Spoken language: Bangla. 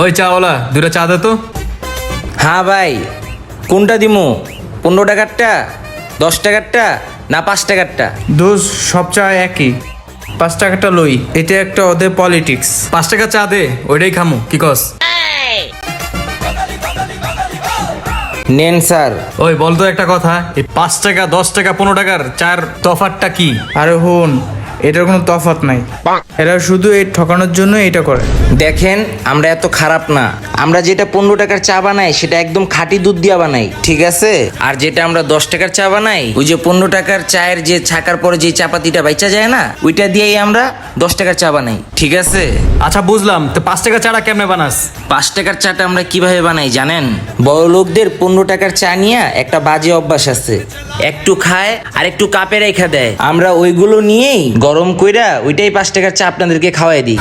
ওই চাওয়ালা দুটা চা দে তো। হ্যাঁ ভাই, কোনটা দিমু? 15 টাকারটা, 10 টাকারটা না 5 টাকারটা? দোষ সব চা একই, 5 টাকাটা লই। এটা একটা ওদের পলিটিক্স। 5 টাকা চা দে, ওইটাই খামু, কি কস? নেন স্যার। ওই বলতো একটা কথা, এই 5 টাকা 10 টাকা 15 টাকার চার তফাতটা কি? আরে হন, এটার কোনো তফাৎ নাই। এরা শুধু এই ঠকানোর জন্য এটা করে। দেখেন, আমরা এত খারাপ না। আমরা যেটা 15 টাকার চা বানাই সেটা একদম খাঁটি দুধ দিয়া বানাই, ঠিক আছে? আর যেটা আমরা 10 টাকার চা বানাই, ওই যে 15 টাকার চায়ের যে ছাকার পরে যে চাপাতিটা বাইচা যায় না, ওইটা দিয়েই আমরা 10 টাকার চা বানাই, ঠিক আছে? আচ্ছা বুঝলাম, তো 5 টাকা চাটা কেমনে বানাস? 5 টাকার চাটা আমরা কিভাবে বানাই জানেন? বড় লোকদের 15 টাকার চা নিয়ে একটা বাজে অভ্যাস আছে, একটু খায় আর একটু কাপে রেখে দেয়। আমরা ওইগুলো নিয়েই গরম কইরা ওইটাই 5 টাকার চা আপনাদেরকে খাওয়াই দিই।